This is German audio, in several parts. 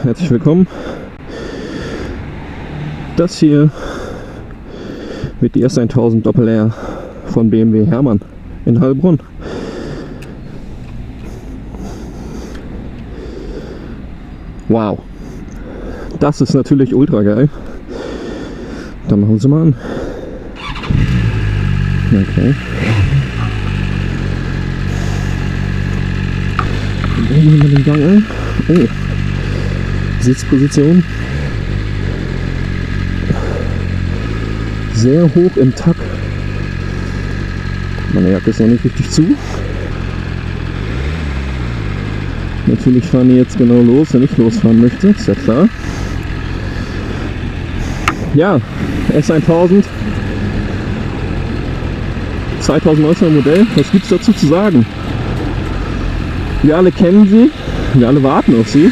herzlich willkommen. Das hier wird die S1000 Doppel R von BMW Hermann in Heilbronn. Wow, das ist natürlich ultra geil. Dann machen Sie mal an. Okay. Dann drehen wir den Gang ein. Oh. Sitzposition. Sehr hoch im Takt. Meine Jacke ist noch nicht richtig zu. Natürlich fahren die jetzt genau los, wenn ich losfahren möchte, ist ja klar. Ja, S1000 2019er Modell, was gibt es dazu zu sagen? Wir alle kennen sie, wir alle warten auf sie.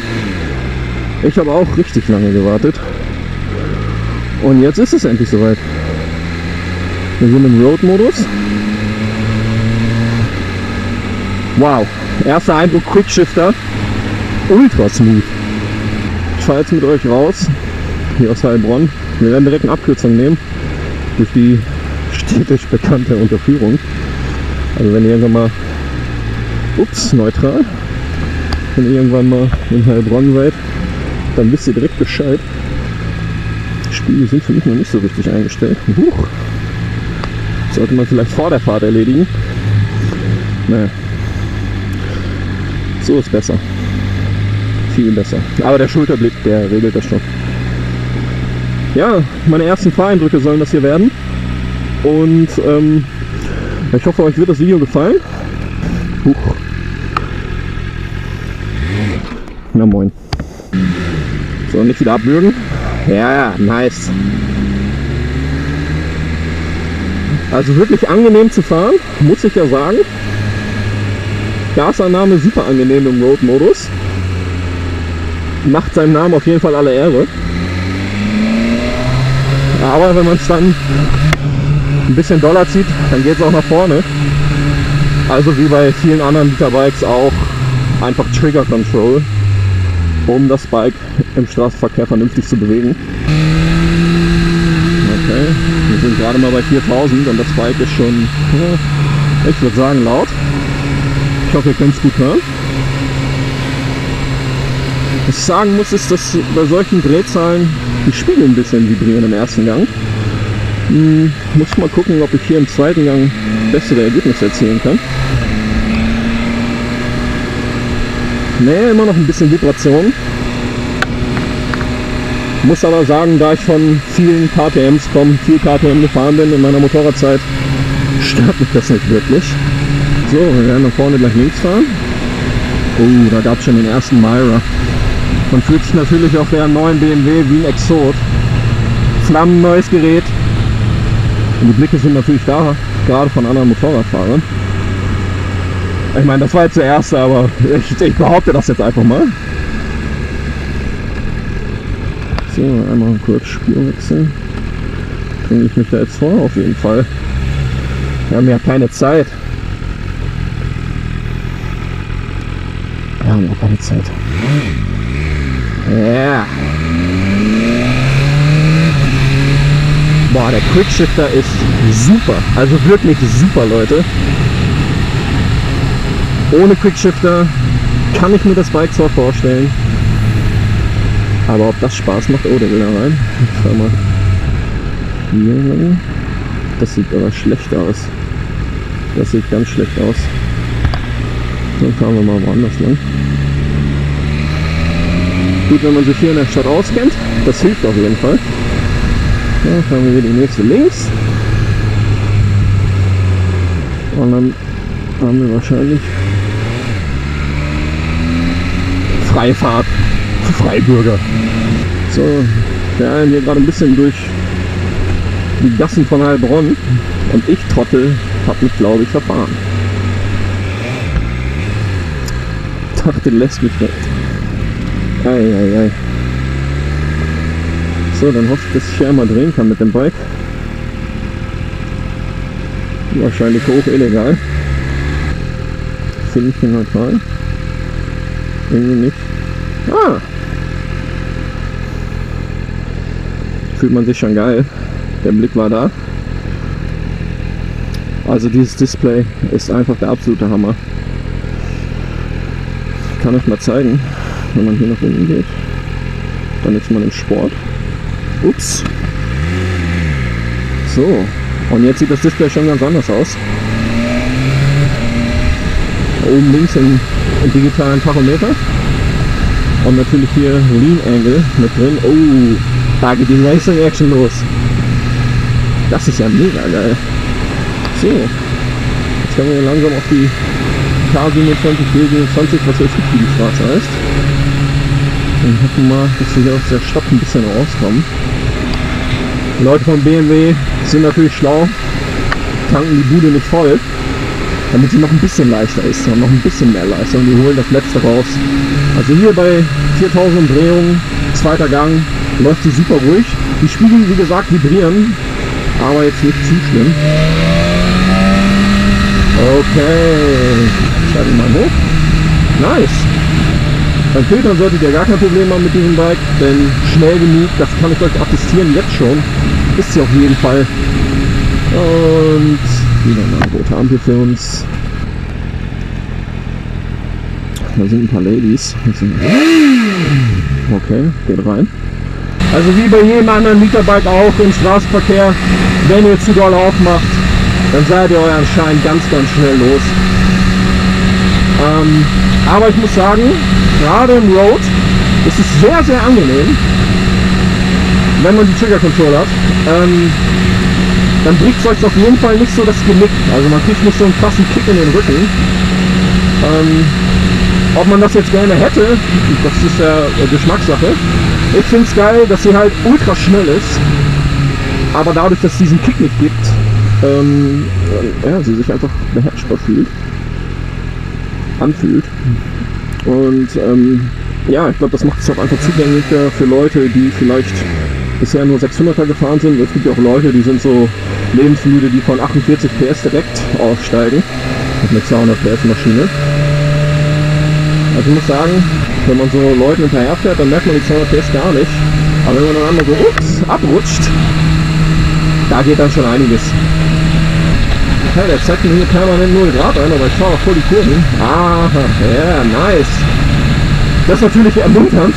Ich habe auch richtig lange gewartet. Und jetzt ist es endlich soweit. Wir sind im Road-Modus. Wow, erster Eindruck, Quickshifter, ultra smooth. Ich fahre jetzt mit euch raus, hier aus Heilbronn. Wir werden direkt eine Abkürzung nehmen, durch die städtisch bekannte Unterführung. Also wenn ihr irgendwann mal, neutral, wenn ihr irgendwann mal in Heilbronn seid, dann wisst ihr direkt Bescheid. Die Spiegel sind für mich noch nicht so richtig eingestellt. Sollte man vielleicht vor der Fahrt erledigen. Naja. So ist besser. Viel besser. Aber der Schulterblick, der regelt das schon. Ja, meine ersten Fahreindrücke sollen das hier werden. Und ich hoffe, euch wird das Video gefallen. Na moin. So, nicht wieder abwürgen. Ja, nice. Also wirklich angenehm zu fahren, muss ich ja sagen. Gasannahme super angenehm im Road-Modus. Macht seinem Namen auf jeden Fall alle Ehre. Aber wenn man es dann ein bisschen doller zieht, dann geht es auch nach vorne. Also wie bei vielen anderen Literbikes auch einfach Trigger Control, um das Bike im Straßenverkehr vernünftig zu bewegen. Okay, wir sind gerade mal bei 4000 und das Bike ist schon, ich würde sagen, laut. Ich hoffe, ihr könnt es gut hören. Was ich sagen muss, ist, dass bei solchen Drehzahlen die Spiegel ein bisschen vibrieren im ersten Gang. Muss ich mal gucken, ob ich hier im zweiten Gang bessere Ergebnisse erzielen kann. Ne, immer noch ein bisschen Vibration. Muss aber sagen, da ich von vielen KTMs komme, viel KTM gefahren bin in meiner Motorradzeit, stört mich das nicht wirklich. So, wir werden nach vorne gleich links fahren. Oh, da gab es schon den ersten Myra. Man fühlt sich natürlich auf der neuen BMW wie ein Exot. Flammenneues Gerät. Und die Blicke sind natürlich da, gerade von anderen Motorradfahrern. Ich meine, das war jetzt der erste, aber ich behaupte das jetzt einfach mal. So, einmal kurz Spurwechsel. Bringe ich mich da jetzt vor? Auf jeden Fall. Wir haben ja keine Zeit. Wir haben ja keine Zeit. Ja. Boah, der Quickshifter ist super. Also wirklich super, Leute. Ohne Quickshifter kann ich mir das Bike zwar vorstellen. Aber ob das Spaß macht, oh, der will da rein. Ich fahr mal hier lang. Das sieht aber schlecht aus. Das sieht ganz schlecht aus. Dann fahren wir mal woanders lang. Gut, wenn man sich hier in der Stadt auskennt, das hilft auf jeden Fall. Ja, fahren wir hier die nächste links. Und dann haben wir wahrscheinlich Freifahrt für Freibürger. So, wir eilen hier gerade ein bisschen durch die Gassen von Heilbronn und ich, Trottel, habe mich, glaube ich, verfahren. Ich dachte, lässt mich weg. Ei. So, dann hoffe ich, dass ich hier einmal drehen kann mit dem Bike. Wahrscheinlich hoch illegal. Finde ich den neutral? Irgendwie nicht. fühlt man sich schon geil. Der Blick war da. Also dieses Display ist einfach der absolute Hammer. Ich kann euch mal zeigen, wenn man hier nach unten geht. Dann ist man im Sport. Ups. So, und jetzt sieht das Display schon ganz anders aus. Oben links im digitalen Tachometer. Und natürlich hier Lean Angle mit drin. Oh, da geht die Racing Action los. Das ist ja mega geil. So, jetzt kommen wir langsam auf die K27, B27, was weiß ich, wie die Straße heißt. Und hoffen mal, dass wir hier aus der Stadt ein bisschen rauskommen. Die Leute von BMW sind natürlich schlau, tanken die Bude nicht voll, damit sie noch ein bisschen leichter ist und noch ein bisschen mehr Leistung. Die holen das letzte raus. Also hier bei 4000 Umdrehungen, zweiter Gang, läuft sie super ruhig. Die Spiegel, wie gesagt, vibrieren, aber jetzt nicht zu schlimm. Okay, schalte ich mal hoch. Nice. Beim Filtern solltet ihr gar kein Problem haben mit diesem Bike, denn schnell genug, das kann ich euch attestieren, jetzt schon, ist sie auf jeden Fall. Und wieder mal eine rote Ampel für uns. Da sind ein paar Ladies. Okay, geht rein. Also wie bei jedem anderen Mieterbike auch im Straßenverkehr, wenn ihr zu doll aufmacht, dann seid ihr euren Schein ganz schnell los. Aber ich muss sagen, gerade im Road ist es sehr angenehm, wenn man die Trigger Control hat. Dann bricht es euch auf jeden Fall nicht so das Genick. Also man kriegt nicht so einen krassen Kick in den Rücken. Ob man das jetzt gerne hätte, das ist ja Geschmackssache. Ich finde es geil, dass sie halt ultra schnell ist, aber dadurch, dass es diesen Kick nicht gibt, ja, sie sich einfach beherrschbar anfühlt. Und ja, ich glaube, das macht es auch einfach zugänglicher für Leute, die vielleicht bisher nur 600er gefahren sind. Es gibt ja auch Leute, die sind so lebensmüde, die von 48 PS direkt aufsteigen mit einer 200 PS Maschine. Also ich muss sagen, wenn man so Leuten hinterherfährt, dann merkt man die 200 PS gar nicht. Aber wenn man dann einmal so abrutscht, da geht dann schon einiges. Okay, der zeigt mir hier permanent 0 Grad ein, aber ich fahre auch voll die Kurven. Ah, ja, nice. Das ist natürlich ermunternd.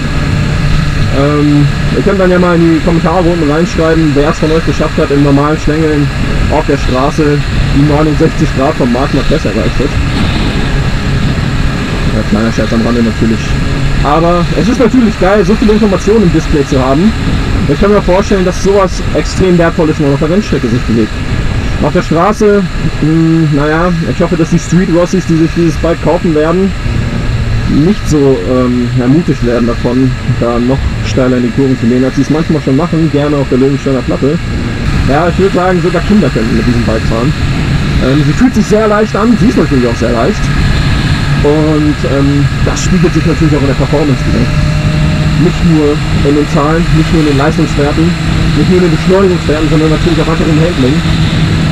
Ihr könnt dann ja mal in die Kommentare unten reinschreiben, wer es von euch geschafft hat, im normalen Schlängeln auf der Straße die 69 Grad vom Markt noch besser erreicht hat. Ja, kleiner Scherz am Rande natürlich. Aber es ist natürlich geil, so viele Informationen im Display zu haben. Ich kann mir vorstellen, dass sowas extrem wertvoll ist, wenn man auf der Rennstrecke sich bewegt. Auf der Straße, naja, ich hoffe, dass die Street Rossies, die sich dieses Bike kaufen werden, nicht so ermutigt werden davon, da noch steiler in die Kurven zu gehen, als sie es manchmal schon machen, gerne auf der Löwensteiner Platte. Ja, ich würde sagen, sogar Kinder könnten mit diesem Bike fahren. Sie fühlt sich sehr leicht an, sie ist natürlich auch sehr leicht. Und das spiegelt sich natürlich auch in der Performance wieder. Nicht nur in den Zahlen, nicht nur in den Leistungswerten, nicht nur in den Beschleunigungswerten, sondern natürlich auch einfach im Handling.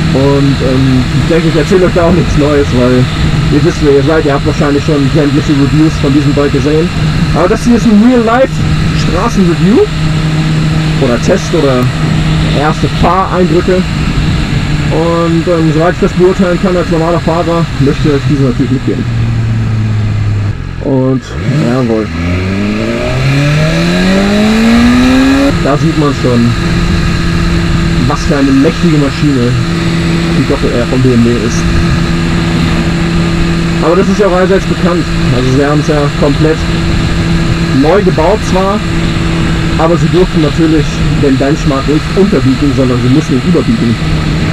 Und ich denke, ich erzähle euch da auch nichts Neues, weil ihr wisst, wer ihr seid, ihr habt wahrscheinlich schon sämtliche Reviews von diesem Bike gesehen. Aber das hier ist ein Real-Life-Straßen-Review oder Test oder erste Fahreindrücke. Und soweit ich das beurteilen kann als normaler Fahrer, möchte ich diese natürlich mitgeben. Und jawohl. Da sieht man schon, was für eine mächtige Maschine die Doppel-R von BMW ist. Aber das ist ja auch allseits bekannt. Also sie haben es ja komplett neu gebaut zwar, aber sie durften natürlich den Benchmark nicht unterbieten, sondern sie mussten ihn überbieten.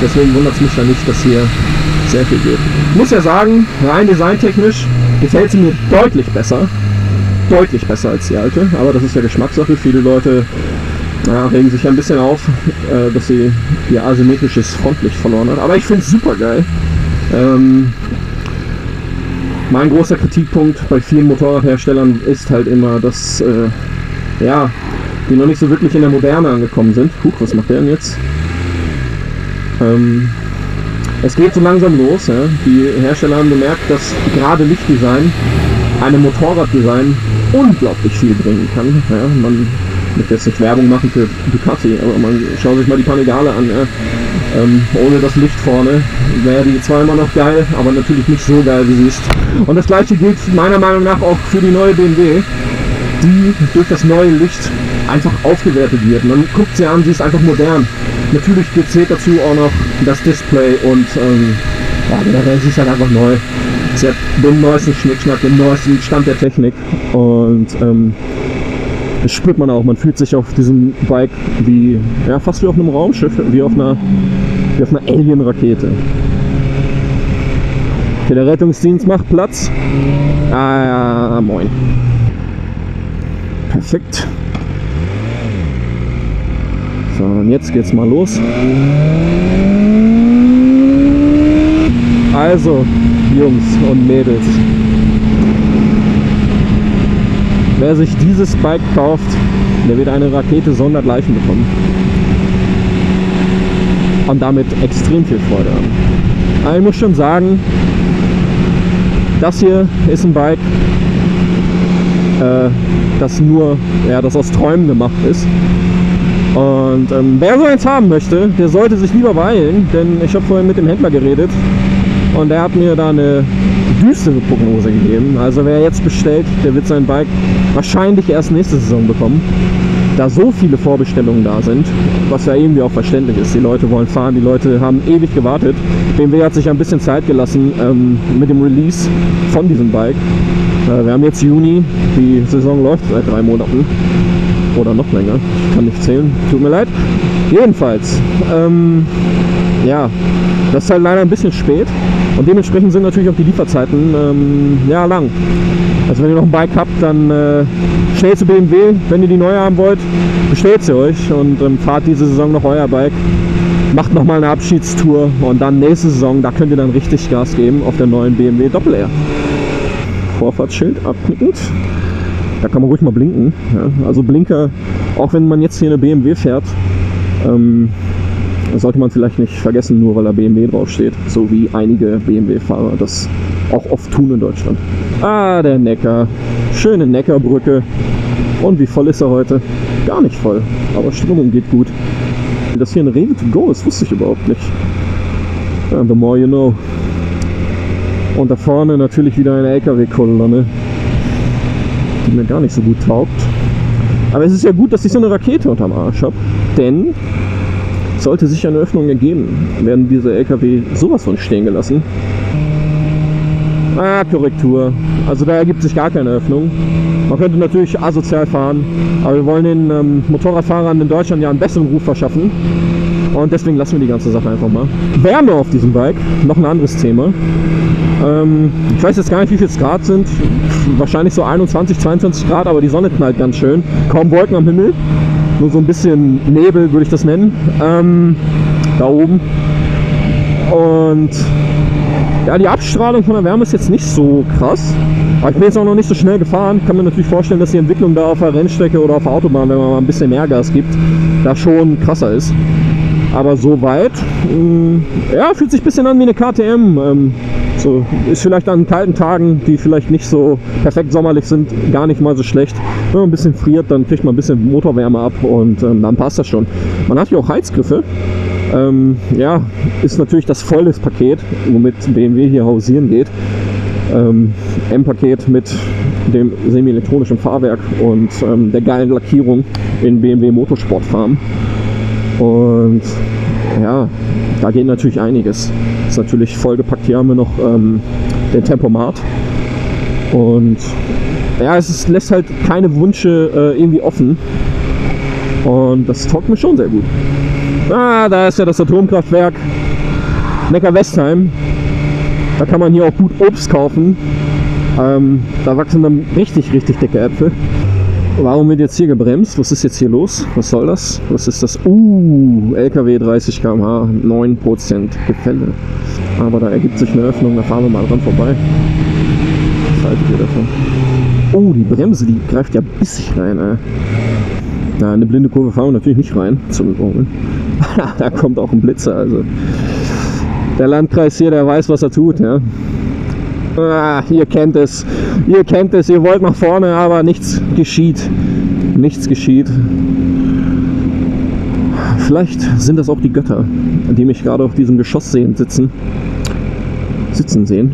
Deswegen wundert es mich dann nicht, dass hier sehr viel geht. Ich muss ja sagen, rein designtechnisch gefällt sie mir deutlich besser als die alte, aber das ist ja Geschmackssache. Viele Leute regen sich ein bisschen auf, dass sie ihr asymmetrisches Frontlicht verloren hat, aber ich finde es super geil. Mein großer Kritikpunkt bei vielen Motorradherstellern ist halt immer, dass die noch nicht so wirklich in der Moderne angekommen sind. Was macht der denn jetzt? Es geht so langsam los. Ja? Die Hersteller haben gemerkt, dass gerade Lichtdesign einem Motorraddesign unglaublich viel bringen kann. Ja? Man Ich möchte jetzt nicht Werbung machen für Ducati, aber man schaut sich mal die Panigale an. Ja. Ohne das Licht vorne wäre die zwar immer noch geil, aber natürlich nicht so geil, wie sie ist. Und das gleiche gilt meiner Meinung nach auch für die neue BMW, die durch das neue Licht einfach aufgewertet wird. Man guckt sie an, sie ist einfach modern. Natürlich zählt dazu auch noch das Display und ja, generell, sie ist halt einfach neu. Sie hat den neuesten Schnickschnack, den neuesten Stand der Technik und das spürt man auch. Man fühlt sich auf diesem Bike wie, ja, fast wie auf einem Raumschiff, wie auf einer Alien-Rakete. Okay, der Rettungsdienst macht Platz. Ah, moin. Perfekt. So, und jetzt geht's mal los. Also, Jungs und Mädels, wer sich dieses Bike kauft, der wird eine Rakete sondergleichen bekommen. Und damit extrem viel Freude haben. Aber ich muss schon sagen, das hier ist ein Bike, das aus Träumen gemacht ist. Und wer so eins haben möchte, der sollte sich lieber beeilen, denn ich habe vorhin mit dem Händler geredet und der hat mir da eine düstere Prognose gegeben. Also wer jetzt bestellt, der wird sein Bike wahrscheinlich erst nächste Saison bekommen, da so viele Vorbestellungen da sind, was ja irgendwie auch verständlich ist. Die Leute wollen fahren, die Leute haben ewig gewartet. BMW hat sich ein bisschen Zeit gelassen mit dem Release von diesem Bike. Wir haben jetzt Juni, die Saison läuft seit 3 Monaten oder noch länger, ich kann nicht zählen, tut mir leid. Jedenfalls, ja, das ist halt leider ein bisschen spät und dementsprechend sind natürlich auch die Lieferzeiten ja, lang. Also wenn ihr noch ein Bike habt, dann schnell zu BMW, wenn ihr die neue haben wollt, bestellt sie euch und fahrt diese Saison noch euer Bike. Macht nochmal eine Abschiedstour und dann nächste Saison, da könnt ihr dann richtig Gas geben auf der neuen BMW Doppel R. Vorfahrtsschild abknickend. Da kann man ruhig mal blinken. Ja. Also Blinker, auch wenn man jetzt hier eine BMW fährt, sollte man vielleicht nicht vergessen, nur weil da BMW draufsteht. So wie einige BMW-Fahrer das auch oft tun in Deutschland. Ah, der Neckar. Schöne Neckarbrücke. Und wie voll ist er heute? Gar nicht voll, aber Strömung geht gut. Dass hier ein Rewe to go ist, wusste ich überhaupt nicht. Ja, the more you know. Und da vorne natürlich wieder eine LKW-Kolonne, die mir gar nicht so gut taugt. Aber es ist ja gut, dass ich so eine Rakete unterm Arsch habe, denn sollte sich eine Öffnung ergeben, werden diese LKW sowas von stehen gelassen. Ah, Korrektur. Also da ergibt sich gar keine Öffnung. Man könnte natürlich asozial fahren, aber wir wollen den Motorradfahrern in Deutschland ja einen besseren Ruf verschaffen. Und deswegen lassen wir die ganze Sache einfach mal. Wärme auf diesem Bike, noch ein anderes Thema. Ich weiß jetzt gar nicht, wie viel es Grad sind. Wahrscheinlich so 21, 22 Grad, aber die Sonne knallt ganz schön. Kaum Wolken am Himmel. Nur so ein bisschen Nebel, würde ich das nennen. Da oben. Und ja, die Abstrahlung von der Wärme ist jetzt nicht so krass. Aber ich bin jetzt auch noch nicht so schnell gefahren. Ich kann mir natürlich vorstellen, dass die Entwicklung da auf der Rennstrecke oder auf der Autobahn, wenn man mal ein bisschen mehr Gas gibt, da schon krasser ist. Aber soweit, ja, fühlt sich ein bisschen an wie eine KTM. So, ist vielleicht an kalten Tagen, die vielleicht nicht so perfekt sommerlich sind, gar nicht mal so schlecht. Wenn man ein bisschen friert, dann kriegt man ein bisschen Motorwärme ab und dann passt das schon. Man hat hier auch Heizgriffe. Ja, ist natürlich das volles Paket, womit BMW hier hausieren geht. M-Paket mit dem semi-elektronischen Fahrwerk und der geilen Lackierung in BMW Motorsportfarben. Und ja, da geht natürlich einiges. Ist natürlich vollgepackt. Hier haben wir noch den Tempomat. Und ja, lässt halt keine Wünsche irgendwie offen. Und das taugt mir schon sehr gut. Ah, da ist ja das Atomkraftwerk Neckar-Westheim. Da kann man hier auch gut Obst kaufen. Da wachsen dann richtig dicke Äpfel. Warum wird jetzt hier gebremst? Was ist jetzt hier los? Was soll das? Was ist das? LKW 30 km/h, 9% Gefälle. Aber da ergibt sich eine Öffnung, da fahren wir mal dran vorbei. Was haltet ihr davon? Die Bremse, die greift ja bissig rein. Na, eine blinde Kurve fahren wir natürlich nicht rein zum Überholen. Da kommt auch ein Blitzer. Also der Landkreis hier, der weiß, was er tut. Ja. Ihr kennt es, ihr wollt nach vorne, aber nichts geschieht. Nichts geschieht. Vielleicht sind das auch die Götter, die mich gerade auf diesem Geschoss sitzen sehen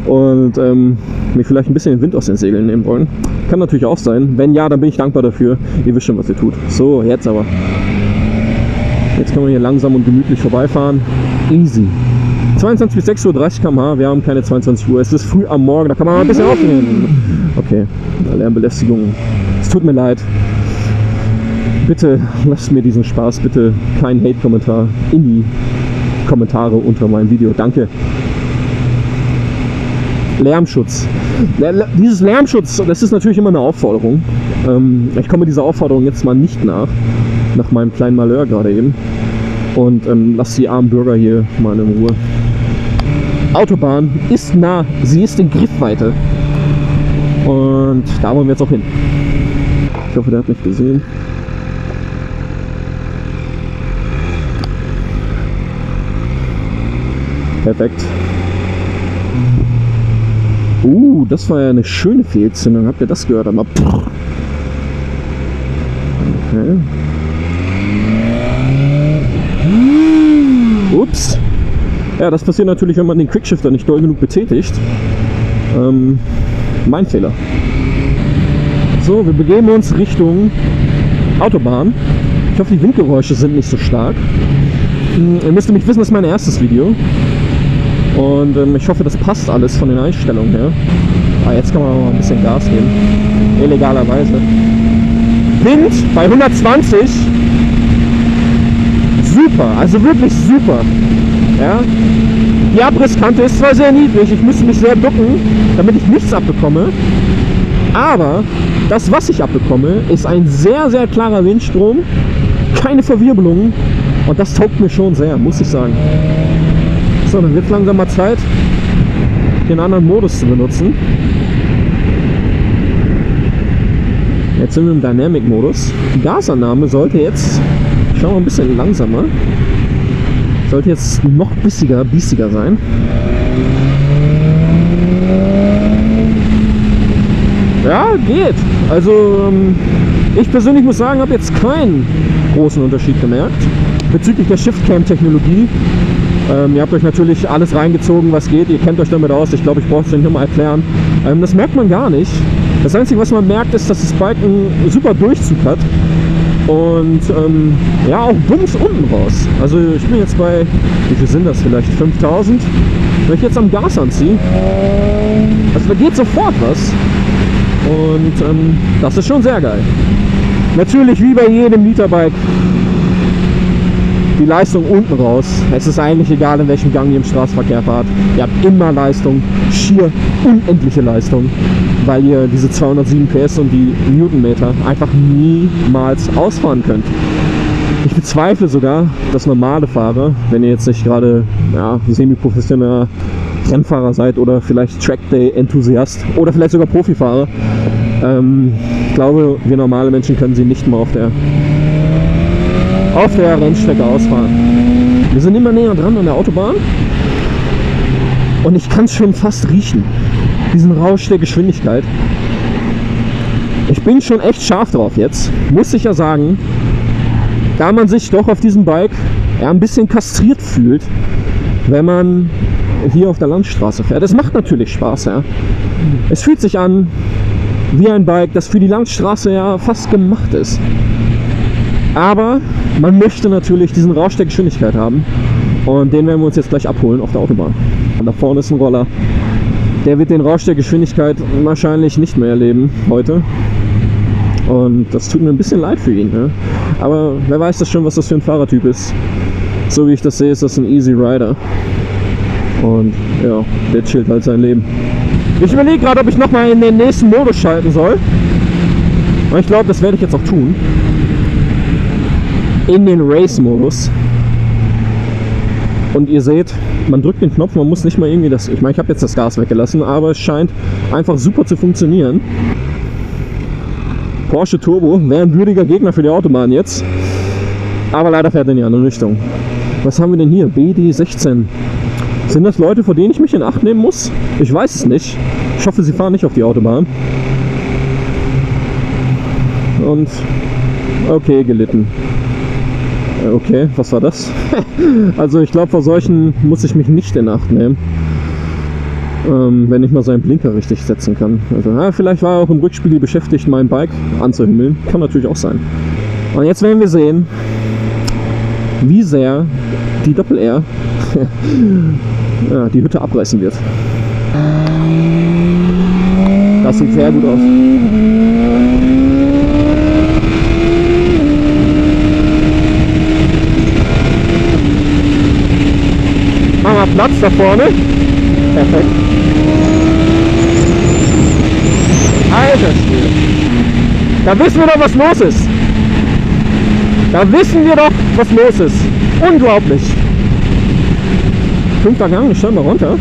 und mir vielleicht ein bisschen den Wind aus den Segeln nehmen wollen. Kann natürlich auch sein. Wenn ja, dann bin ich dankbar dafür. Ihr wisst schon, was ihr tut. So, jetzt aber. Jetzt können wir hier langsam und gemütlich vorbeifahren. Easy. 22 bis 6 Uhr 30 km/h. Wir haben keine 22 Uhr. Es ist früh am Morgen. Da kann man mal ein bisschen aufnehmen. Okay, Lärmbelästigung. Es tut mir leid. Bitte lasst mir diesen Spaß. Bitte kein Hate-Kommentar in die Kommentare unter meinem Video. Danke. Lärmschutz. Dieses Lärmschutz, das ist natürlich immer eine Aufforderung. Ich komme dieser Aufforderung jetzt mal nicht nach meinem kleinen Malheur gerade eben. Und lass die armen Bürger hier mal in Ruhe. Autobahn ist nah, sie ist in Griffweite. Und da wollen wir jetzt auch hin. Ich hoffe, der hat mich gesehen. Perfekt. Das war ja eine schöne Fehlzündung. Habt ihr das gehört? Aber okay. Ups. Ja, das passiert natürlich, wenn man den Quickshifter nicht doll genug betätigt. Mein Fehler. So, wir begeben uns Richtung Autobahn. Ich hoffe, die Windgeräusche sind nicht so stark. Ihr müsst nämlich wissen, das ist mein erstes Video. Und ich hoffe, das passt alles von den Einstellungen her. Jetzt kann man mal ein bisschen Gas geben. Illegalerweise. Wind bei 120. Super, also wirklich super. Ja? Die Abrisskante ist zwar sehr niedrig, ich müsste mich sehr ducken, damit ich nichts abbekomme. Aber das, was ich abbekomme, ist ein sehr, sehr klarer Windstrom. Keine Verwirbelungen. Und das taugt mir schon sehr, muss ich sagen. So, dann wird es langsam mal Zeit, den anderen Modus zu benutzen. Jetzt sind wir im Dynamic-Modus. Die Gasannahme sollte jetzt, ich schaue mal ein bisschen langsamer, sollte jetzt noch bissiger sein. Ja, geht. Also ich persönlich muss sagen, habe jetzt keinen großen Unterschied gemerkt. Bezüglich der Shift-Cam-Technologie. Ihr habt euch natürlich alles reingezogen, was geht. Ihr kennt euch damit aus. Ich glaube, ich brauche es nicht nochmal erklären. Das merkt man gar nicht. Das Einzige, was man merkt, ist, dass das Bike einen super Durchzug hat. Und ja, auch Bums unten raus. Also ich bin jetzt bei, wie viel sind das vielleicht? 5000? Wenn ich jetzt am Gas anziehe, also da geht sofort was. Und das ist schon sehr geil. Natürlich wie bei jedem Literbike die Leistung unten raus. Es ist eigentlich egal, in welchem Gang ihr im Straßenverkehr fahrt. Ihr habt immer Leistung, schier unendliche Leistung, weil ihr diese 207 PS und die Newtonmeter einfach niemals ausfahren könnt. Ich bezweifle sogar, dass normale Fahrer, wenn ihr jetzt nicht gerade semi-professioneller Rennfahrer seid oder vielleicht Trackday-Enthusiast oder vielleicht sogar Profifahrer, ich glaube, wir normale Menschen können sie nicht mal auf der Rennstrecke ausfahren. Wir sind immer näher dran an der Autobahn und ich kann es schon fast riechen, diesen Rausch der Geschwindigkeit. Ich bin schon echt scharf drauf jetzt, muss ich ja sagen, da man sich doch auf diesem Bike ein bisschen kastriert fühlt, wenn man hier auf der Landstraße fährt. Es macht natürlich Spaß, ja. Es fühlt sich an wie ein Bike, das für die Landstraße ja fast gemacht ist. Aber man möchte natürlich diesen Rausch der Geschwindigkeit haben und den werden wir uns jetzt gleich abholen auf der Autobahn. Und da vorne ist ein Roller. Der wird den Rausch der Geschwindigkeit wahrscheinlich nicht mehr erleben heute. Und das tut mir ein bisschen leid für ihn. Ne? Aber wer weiß das schon, was das für ein Fahrertyp ist. So wie ich das sehe, ist das ein Easy Rider. Und ja, der chillt halt sein Leben. Ich überlege gerade, ob ich nochmal in den nächsten Modus schalten soll. Und ich glaube, das werde ich jetzt auch tun. In den Race-Modus. Und ihr seht, man drückt den Knopf, man muss nicht mal irgendwie das... Ich meine, ich habe jetzt das Gas weggelassen, aber es scheint einfach super zu funktionieren. Porsche Turbo wäre ein würdiger Gegner für die Autobahn jetzt. Aber leider fährt er in die andere Richtung. Was haben wir denn hier? BD16. Sind das Leute, vor denen ich mich in Acht nehmen muss? Ich weiß es nicht. Ich hoffe, sie fahren nicht auf die Autobahn. Und okay, gelitten. Okay, was war das? Also ich glaube, vor solchen muss ich mich nicht in Acht nehmen. Wenn ich mal seinen Blinker richtig setzen kann. Also, vielleicht war er auch im Rückspiegel beschäftigt, mein Bike anzuhimmeln. Kann natürlich auch sein. Und jetzt werden wir sehen, wie sehr die Doppel-R ja, die Hütte abreißen wird. Das sieht sehr gut aus. Machen wir Platz da vorne. Perfekt. Alter Schwede. Da wissen wir doch, was los ist. Da wissen wir doch, was los ist. Unglaublich. 5. Gang, schauen wir runter.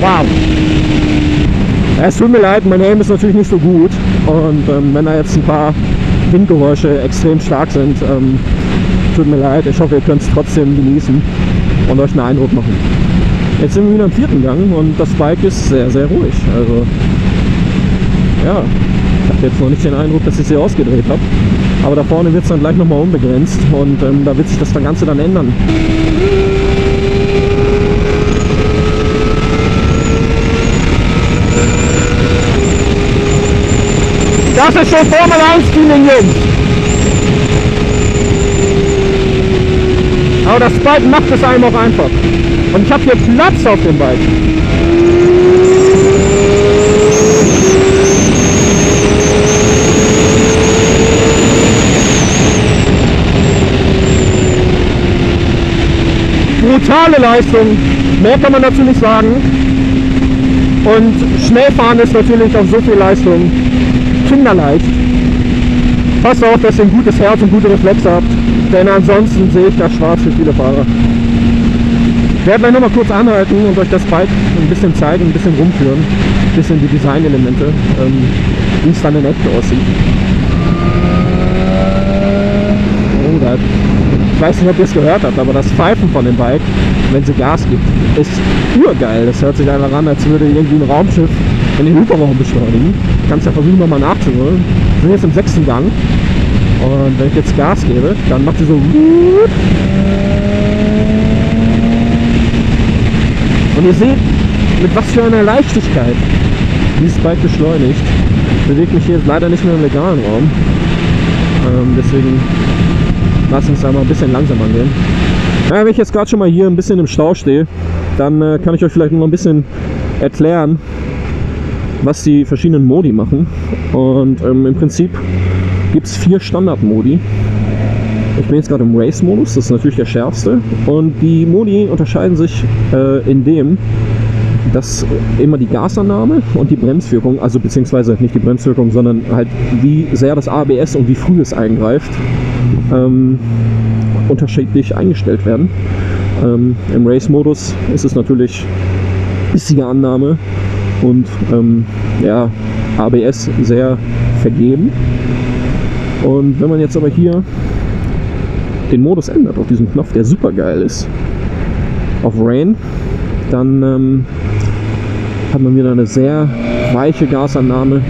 Wow. Es tut mir leid, mein Helm ist natürlich nicht so gut und wenn da jetzt ein paar Windgeräusche extrem stark sind, tut mir leid. Ich hoffe, ihr könnt es trotzdem genießen und euch einen Eindruck machen. Jetzt sind wir wieder im 4. Gang und das Bike ist sehr, sehr ruhig. Also ja, ich habe jetzt noch nicht den Eindruck, dass ich sie ausgedreht habe, aber da vorne wird es dann gleich nochmal unbegrenzt und da wird sich das Ganze dann ändern. Das ist schon Formel 1 Feeling, Jungs. Aber das Bike macht es einem auch einfach. Und ich habe hier Platz auf dem Bike. Brutale Leistung, mehr kann man dazu nicht sagen. Und Schnellfahren ist natürlich auch so viel Leistung. Kinderleicht. Passt auf, dass ihr ein gutes Herz und gute Reflexe habt, denn ansonsten sehe ich da schwarz für viele Fahrer. Ich werde gleich noch mal kurz anhalten und euch das Bike ein bisschen zeigen, ein bisschen rumführen, ein bisschen die Designelemente, wie es dann in echt aussieht. Oh, ich weiß nicht, ob ihr es gehört habt, aber das Pfeifen von dem Bike, wenn sie Gas gibt, ist urgeil. Das hört sich einfach an, als würde irgendwie ein Raumschiff in den Hyperraum beschleunigen. Du kannst ja versuchen, nochmal nachzuholen. Wir sind jetzt im 6. Gang und wenn ich jetzt Gas gebe, dann macht sie so. Und ihr seht, mit was für einer Leichtigkeit dieses Bike beschleunigt. Ich bewege mich hier jetzt leider nicht mehr im legalen Raum. Deswegen lass uns da mal ein bisschen langsamer gehen. Ja, wenn ich jetzt gerade schon mal hier ein bisschen im Stau stehe, dann kann ich euch vielleicht noch ein bisschen erklären, was die verschiedenen Modi machen. Und im Prinzip gibt es 4 Standard-Modi. Ich bin jetzt gerade im Race-Modus, das ist natürlich der schärfste. Und die Modi unterscheiden sich in dem, dass immer die Gasannahme und die Bremswirkung, also beziehungsweise nicht die Bremswirkung, sondern halt wie sehr das ABS und wie früh es eingreift, unterschiedlich eingestellt werden. Im Race-Modus ist es natürlich bissige Annahme und ja, ABS sehr vergeben. Und wenn man jetzt aber hier den Modus ändert auf diesem Knopf, der super geil ist, auf Rain, dann hat man wieder eine sehr weiche Gasannahme,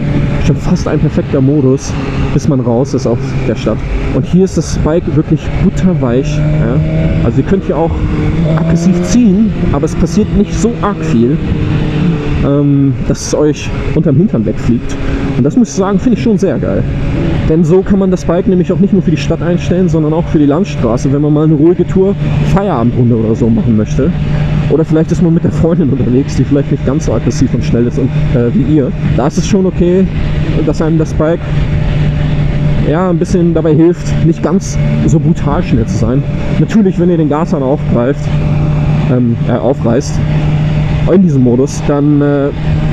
schon fast ein perfekter Modus, bis man raus ist auf der Stadt. Und hier ist das Bike wirklich butterweich. Ja? Also ihr könnt hier auch aggressiv ziehen, aber es passiert nicht so arg viel, dass es euch unterm Hintern wegfliegt. Und das muss ich sagen, finde ich schon sehr geil. Denn so kann man das Bike nämlich auch nicht nur für die Stadt einstellen, sondern auch für die Landstraße, wenn man mal eine ruhige Tour, Feierabendrunde oder so machen möchte. Oder vielleicht ist man mit der Freundin unterwegs, die vielleicht nicht ganz so aggressiv und schnell ist wie ihr. Da ist es schon okay, dass einem das Bike ja ein bisschen dabei hilft, nicht ganz so brutal schnell zu sein. Natürlich, wenn ihr den Gashahn aufreißt in diesem Modus, dann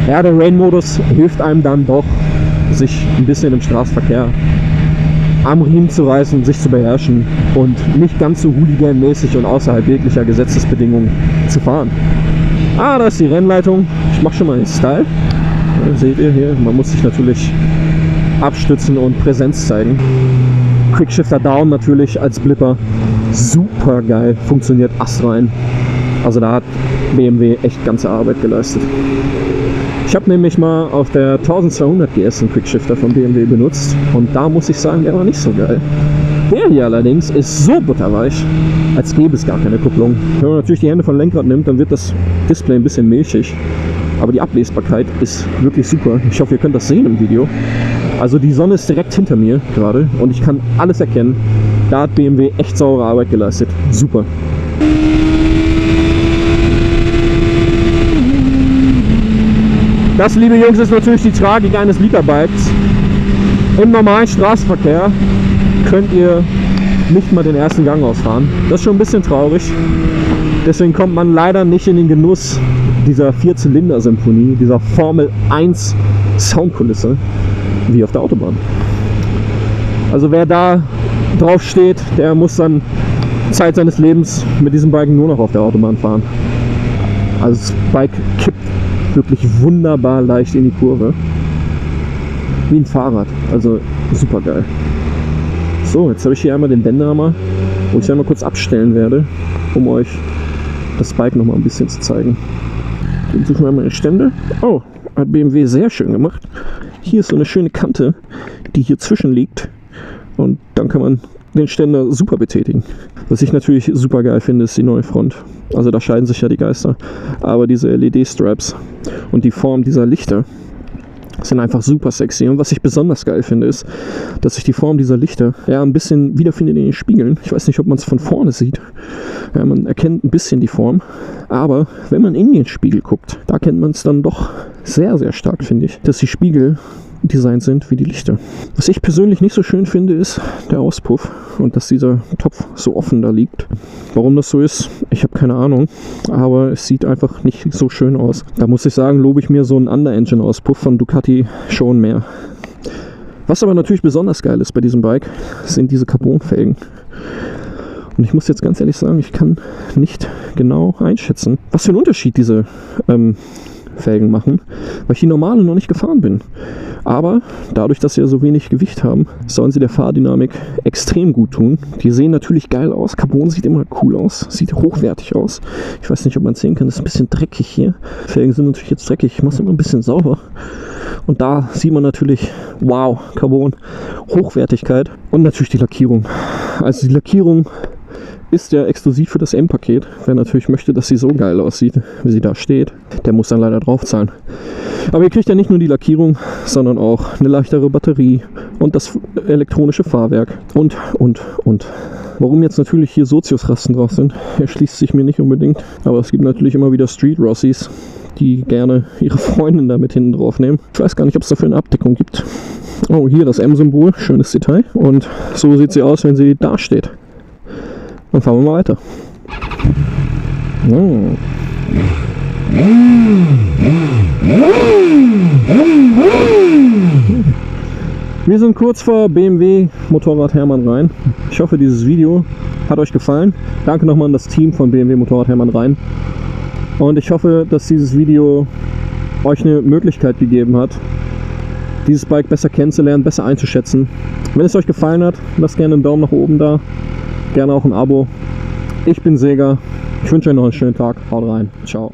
ja, der Rain-Modus hilft einem dann doch, sich ein bisschen im Straßenverkehr am Riemen zu reißen, sich zu beherrschen und nicht ganz so hooligan-mäßig und außerhalb jeglicher Gesetzesbedingungen zu fahren. Ah, da ist die Rennleitung. Ich mache schon mal den Style. Seht ihr hier, man muss sich natürlich abstützen und Präsenz zeigen. Quickshifter Down natürlich als Blipper. Super geil, funktioniert astrein. Also da hat BMW echt ganze Arbeit geleistet. Ich habe nämlich mal auf der 1200 GS einen Quickshifter von BMW benutzt und da muss ich sagen, der war nicht so geil. Der hier allerdings ist so butterweich, als gäbe es gar keine Kupplung. Wenn man natürlich die Hände vom Lenkrad nimmt, dann wird das Display ein bisschen milchig. Aber die Ablesbarkeit ist wirklich super. Ich hoffe, ihr könnt das sehen im Video. Also die Sonne ist direkt hinter mir gerade und ich kann alles erkennen. Da hat BMW echt saure Arbeit geleistet. Super. Das, liebe Jungs, ist natürlich die Tragik eines Literbikes. Im normalen Straßenverkehr könnt ihr nicht mal den ersten Gang ausfahren. Das ist schon ein bisschen traurig. Deswegen kommt man leider nicht in den Genuss dieser Vierzylinder-Symphonie, dieser Formel 1 Soundkulisse, wie auf der Autobahn. Also wer da drauf steht, der muss dann Zeit seines Lebens mit diesem Bike nur noch auf der Autobahn fahren. Also das Bike kippt wirklich wunderbar leicht in die Kurve. Wie ein Fahrrad, also super geil. So, jetzt habe ich hier einmal den Wendehammer, wo ich einmal kurz abstellen werde, um euch das Bike noch mal ein bisschen zu zeigen. Dann suchen wir einmal die Stände. Oh, hat BMW sehr schön gemacht. Hier ist so eine schöne Kante, die hier zwischen liegt. Und dann kann man den Ständer super betätigen. Was ich natürlich super geil finde, ist die neue Front. Also da scheiden sich ja die Geister. Aber diese LED-Straps und die Form dieser Lichter sind einfach super sexy. Und was ich besonders geil finde, ist, dass sich die Form dieser Lichter ja ein bisschen wiederfindet in den Spiegeln. Ich weiß nicht, ob man es von vorne sieht. Ja, man erkennt ein bisschen die Form. Aber wenn man in den Spiegel guckt, da erkennt man es dann doch sehr, sehr stark, finde ich, dass die Spiegel designt sind wie die Lichter. Was ich persönlich nicht so schön finde, ist der Auspuff und dass dieser Topf so offen da liegt. Warum das so ist, ich habe keine Ahnung, aber es sieht einfach nicht so schön aus. Da muss ich sagen, lobe ich mir so einen Under-Engine-Auspuff von Ducati schon mehr. Was aber natürlich besonders geil ist bei diesem Bike, sind diese Carbonfelgen. Und ich muss jetzt ganz ehrlich sagen, ich kann nicht genau einschätzen, was für einen Unterschied diese Felgen machen, weil ich die normalen noch nicht gefahren bin. Aber dadurch, dass sie ja so wenig Gewicht haben, sollen sie der Fahrdynamik extrem gut tun. Die sehen natürlich geil aus. Carbon sieht immer cool aus, sieht hochwertig aus. Ich weiß nicht, ob man es sehen kann, das ist ein bisschen dreckig hier. Felgen sind natürlich jetzt dreckig, ich mache es immer ein bisschen sauber. Und da sieht man natürlich, wow, Carbon, Hochwertigkeit und natürlich die Lackierung. Also die Lackierung ist ja exklusiv für das M-Paket. Wer natürlich möchte, dass sie so geil aussieht, wie sie da steht, der muss dann leider draufzahlen. Aber ihr kriegt ja nicht nur die Lackierung, sondern auch eine leichtere Batterie und das elektronische Fahrwerk und. Warum jetzt natürlich hier Sozius-Rasten drauf sind, erschließt sich mir nicht unbedingt. Aber es gibt natürlich immer wieder Street-Rossies, die gerne ihre Freundin da mit hinten drauf nehmen. Ich weiß gar nicht, ob es dafür eine Abdeckung gibt. Oh, hier das M-Symbol, schönes Detail. Und so sieht sie aus, wenn sie da steht. Dann fahren wir mal weiter. Oh. Wir sind kurz vor BMW Motorrad Hermann Rhein. Ich hoffe, dieses Video hat euch gefallen. Danke nochmal an das Team von BMW Motorrad Hermann Rhein. Und ich hoffe, dass dieses Video euch eine Möglichkeit gegeben hat, dieses Bike besser kennenzulernen, besser einzuschätzen. Wenn es euch gefallen hat, lasst gerne einen Daumen nach oben da. Gerne auch ein Abo. Ich bin Sega. Ich wünsche euch noch einen schönen Tag. Haut rein. Ciao.